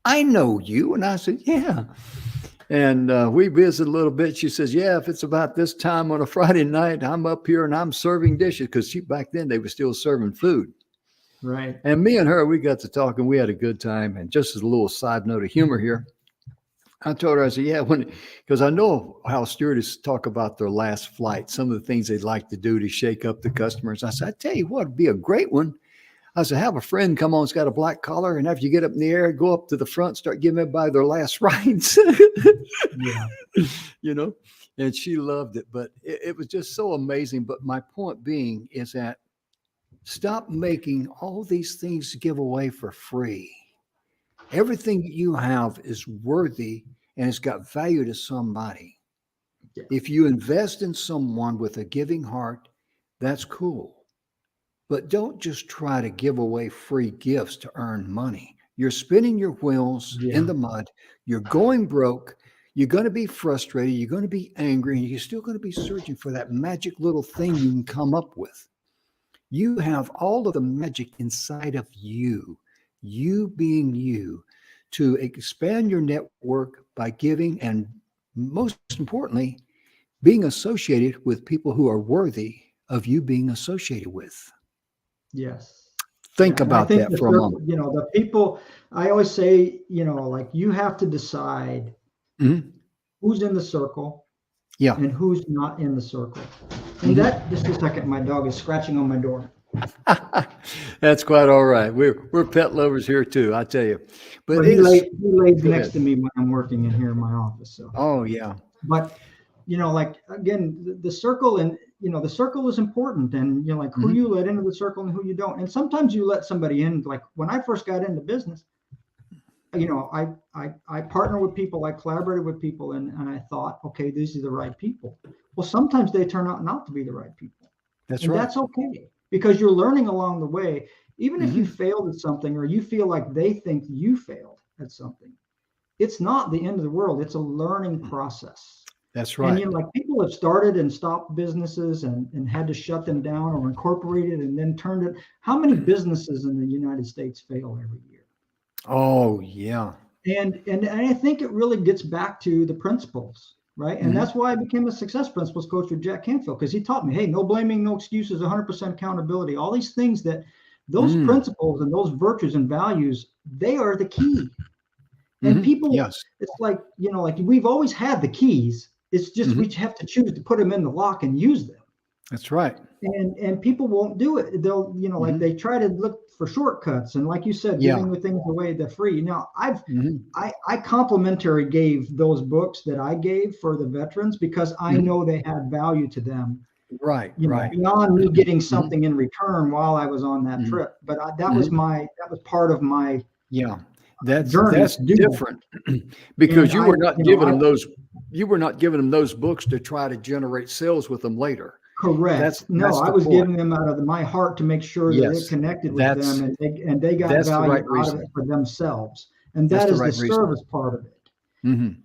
"I know you." And I said, "Yeah." And we visited a little bit. She says, "Yeah, if it's about this time on a Friday night, I'm up here and I'm serving dishes," because back then they were still serving food. Right. And me and her, we got to talking. We had a good time. And just as a little side note of humor here, I told her, I said, "Yeah, because I know how stewardesses talk about their last flight, some of the things they'd like to do to shake up the customers." I said, "I tell you what, it'd be a great one." I said, "Have a friend come on, it's got a black collar, and after you get up in the air, go up to the front, start giving everybody their last rides." Yeah. And she loved it, but it was just so amazing. But my point being is that stop making all these things to give away for free. Everything you have is worthy and it's got value to somebody. Yeah. If you invest in someone with a giving heart, that's cool. But don't just try to give away free gifts to earn money. You're spinning your wheels in the mud. You're going broke. You're going to be frustrated. You're going to be angry. And you're still going to be searching for that magic little thing you can come up with. You have all of the magic inside of you being you, to expand your network by giving and, most importantly, being associated with people who are worthy of you being associated with. Yes. Think about that for a moment. The people, I always say, like you have to decide who's in the circle and who's not in the circle. And just a second, my dog is scratching on my door. That's quite all right. We're pet lovers here too, I tell you. But he lays next to me when I'm working in here in my office. So. Oh yeah. But like again, the circle and the circle is important, and like who you let into the circle and who you don't. And sometimes you let somebody in. Like when I first got into business, I partner with people, I collaborated with people, and I thought, okay, these are the right people. Well, sometimes they turn out not to be the right people. That's right. That's okay. because you're learning along the way. Even if you Mhm. failed at something, or you feel like they think you failed at something, it's not the end of the world. It's a learning process. That's And right. like people have started and stopped businesses and had to shut them down or incorporated and then turned it. How many businesses in the United States fail every year? Oh, yeah. And I think it really gets back to the principles, right? And Mhm. that's why I became a success principles coach with Jack Canfield, because he taught me, hey, no blaming, no excuses, 100% accountability, all these things, that those Mm. principles and those virtues and values, they are the key. And Mhm. people, Yes. it's like, like we've always had the keys. It's just we Mhm. have to choose to put them in the lock and use them. That's right. And people won't do it. They'll, like Mhm. they try to look for shortcuts. And like you said, Yeah. giving the things away the free. Now Mhm. I complimentary gave those books that I gave for the veterans because I Mhm. know they had value to them, Right, right. beyond me getting Mhm. something in return while I was on that Mhm. trip. But Mhm. that was part of my Yeah. That's journey to do that. different And because you were not giving I them those you were not giving them those books to try to generate sales with them later. correct. No, That's I the was point. giving them out of my heart to make sure that it Yes. connected with them, That's and they got that's the value right out of it reason. for themselves. And That's that the is the right reason. service part of it. Mhm.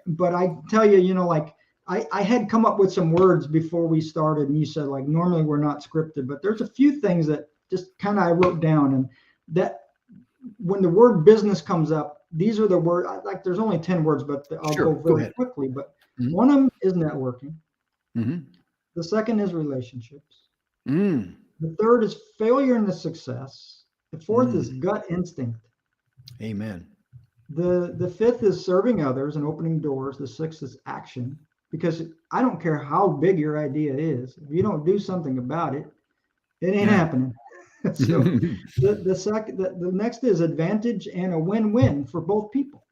But I tell you, like I had come up with some words before we started, and you said like normally we're not scripted, but there's a few things that just kind of I wrote down, and that when the word business comes up, these are the words. Like there's only 10 words, but I'll Sure. go Go very ahead. quickly. But Mhm. one of them is networking. Mhm. The second is relationships. Mm. The third is failure and the success. The fourth is Mm. gut instinct. Amen. The fifth is serving others and opening doors. The sixth is action. Because I don't care how big your idea is, if you don't do something about it, it ain't Yeah. happening. So the next is advantage and a win-win for both people.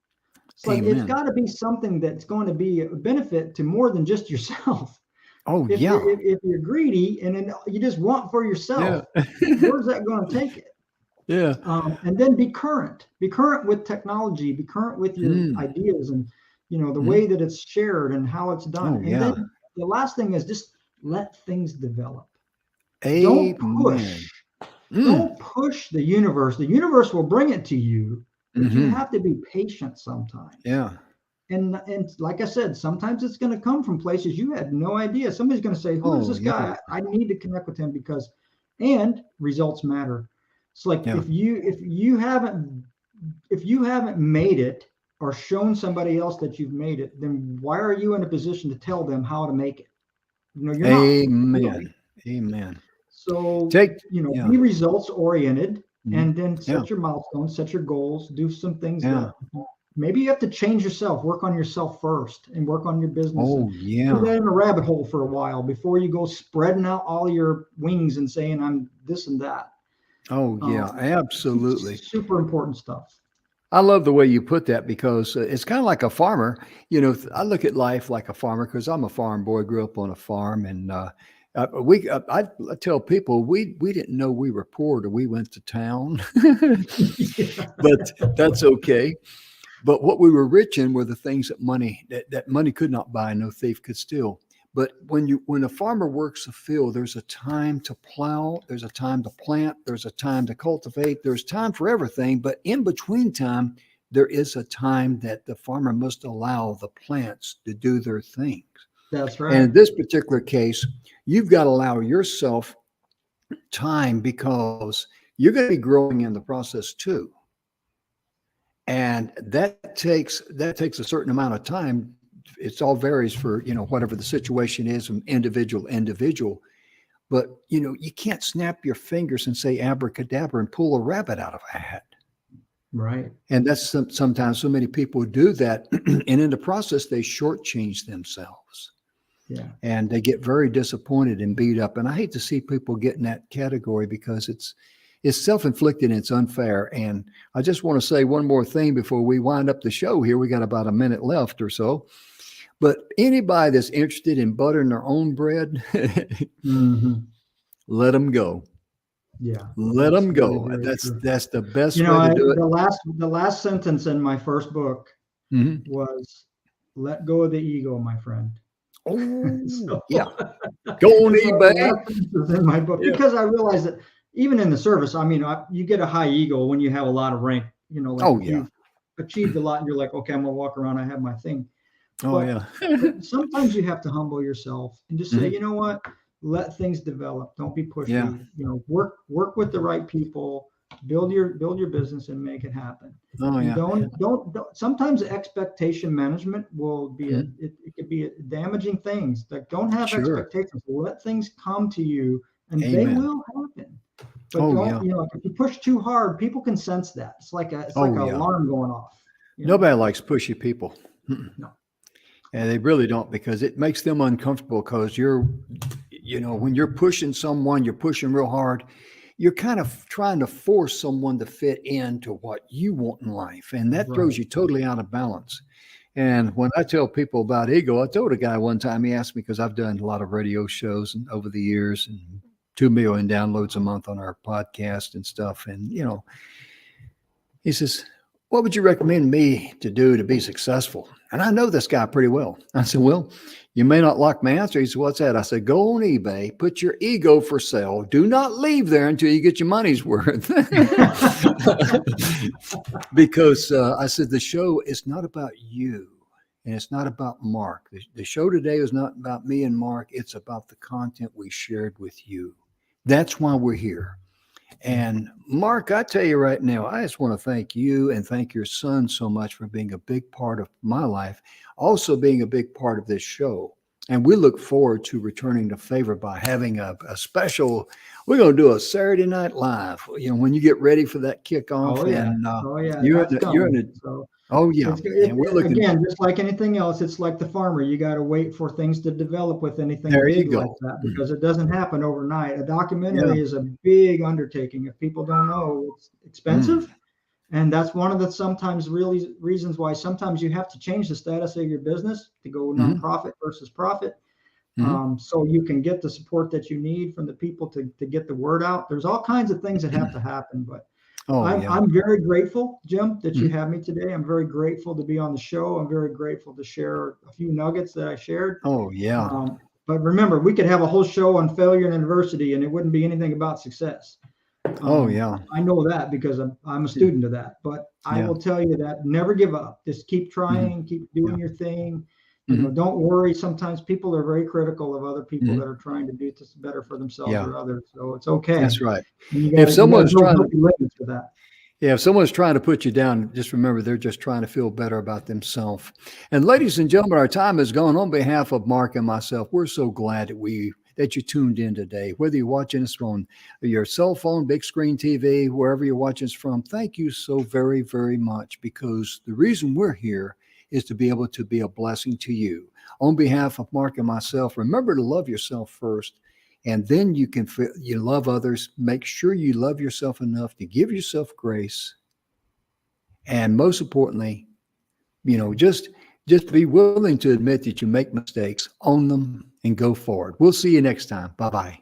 It's like it's Amen. got to be something that's going to be a benefit to more than just yourself. Oh, If you're yeah. if you're greedy and then you just want for Yeah. yourself, where's that going to take it? Yeah. And then be current with technology, be current with your Mm. ideas, and the way Mhm. that it's shared and how it's done. Oh, And then yeah. the last thing is just let things develop. Don't push. Amen. Mm. Don't push the universe. The universe will bring it to you, but you Mhm. have to be patient sometimes. Yeah. And like I said, sometimes it's going to come from places you had no idea. Somebody's going to say, "Who is Oh, this yeah. guy? I need to connect with him because," and results matter. It's like Yeah. if you haven't made it or shown somebody else that you've made it, then why are you in a position to tell them how to make it? You're not really. Amen. Amen. So, Take yeah. be results oriented, Mhm. and then Yeah. set your milestones, set your goals, do some things Yeah. that maybe you have to change yourself, work on yourself first, and work on your business, and Oh, do yeah. that in a rabbit hole for a while before you go spreading out all your wings and saying, I'm this and that. Oh, yeah. Absolutely. Super important stuff. I love the way you put that because it's kind of like a farmer. I look at life like a farmer because I'm a farm boy, grew up on a farm, and I tell people we didn't know we were poor till we went to town, but that's okay. But what we were rich in were the things that money could not buy, no thief could steal. But when a farmer works a field, there's a time to plow, there's a time to plant, there's a time to cultivate, there's time for everything. But in between time, there is a time that the farmer must allow the plants to do their things. That's And right. in this particular case, you've got to allow yourself time because you're going to be growing in the process too. And that takes a certain amount of time. It's all varies for whatever the situation is from individual to individual. But you can't snap your fingers and say abracadabra and pull a rabbit out of a hat. Right. And that's sometimes so many people do that, and in the process they shortchange themselves, Yeah. and they get very disappointed and beat up. And I hate to see people get in that category because it's self-inflicted and it's unfair. And I just want to say one more thing before we wind up the show here. We got about a minute left or so. But anybody that's interested in buttering their own bread, Hmm. let them go. Yeah. Let That's them very, go. very That's true. that's the best way to I, do it. the last sentence in my first book Mhm. was, let go of the ego, my friend. Oh, So, yeah. Go on and so eBay. references in my book Yeah. because I realized that even in the service, I mean, you get a high ego when you have a lot of rank. Like Oh, if yeah. you've achieved a lot, and you're like, okay, I'm gonna walk around. I have my thing. Oh, But yeah. sometimes you have to humble yourself and just say, Mhm. you know what? Let things develop. Don't be Yeah. pushy. Work with the right people. Build your business and make it happen. Oh, And yeah. don't sometimes expectation management will be Mhm. it could be damaging things. Like don't have Sure. expectations. Let things come to you and they Amen. will happen. But Oh, don't, yeah. if you push too hard, people can sense that. It's like Oh, an yeah. alarm going off. Nobody likes pushy people. Mm-mm. No. And they really don't because it makes them uncomfortable because when you're pushing someone, you're pushing real hard. You're kind of trying to force someone to fit into what you want in life. And that throws Right. you totally out of balance. And when I tell people about ego, I told a guy one time, he asked me, because I've done a lot of radio shows and over the years and 2 million downloads a month on our podcast and stuff. And, he says, what would you recommend me to do to be successful? And I know this guy pretty well. I said, well, you may not like my answer. He said, what's that? I said, go on eBay, put your ego for sale. Do not leave there until you get your money's worth. Because I said, the show is not about you and it's not about Mark. The show today is not about me and Mark. It's about the content we shared with you. That's why we're here. And Mark, I tell you right now, I just want to thank you and thank your son so much for being a big part of my life, also being a big part of this show. And we look forward to returning the favor by having a special. We're going to do a Saturday Night Live. When you get ready for that kickoff, Oh yeah. and Oh yeah. you're in That's you're in coming. a. So Oh yeah, it's and we're looking. again, just like anything else, it's like the farmer. You got to wait for things to develop with anything There you big like go. that because it doesn't happen overnight. A Yeah. documentary is a big undertaking. If people don't know, it's Mm. expensive. And that's one of the sometimes really reasons why sometimes you have to change the status of your business to go Hmm. nonprofit versus profit. Hmm. So you can get the support that you need from the people to get the word out. There's all kinds of things that have to happen, but Oh I'm yeah. I'm very grateful, Jim, that you Mhm. have me today. I'm very grateful to be on the show. I'm very grateful to share a few nuggets that I shared. Oh yeah. But remember, we could have a whole show on failure and adversity, and it wouldn't be anything about success. Oh yeah. I know that because I'm a student of that. But I Yeah. will tell you that never give up. Just keep Hmm. trying, keep doing Yeah. your thing. Hmm. Don't worry. Sometimes people are very critical of other people Hmm. that are trying to do this better for themselves Yeah. or others. So it's okay. That's right. And If you gotta someone's build trying healthy limits for that. Yeah, if someone's trying to put you down, just remember they're just trying to feel better about themselves. And ladies and gentlemen, our time is gone. On behalf of Mark and myself, we're so glad that you tuned in today. Whether you're watching us from your cell phone, big screen TV, wherever you're watching us from, thank you so very, very much, because the reason we're here is to be able to be a blessing to you. On behalf of Mark and myself, remember to love yourself first, and then you love others. Make sure you love yourself enough to give yourself grace, and most importantly, just be willing to admit that you make mistakes, own them, and go forward. We'll see you next time. Bye bye.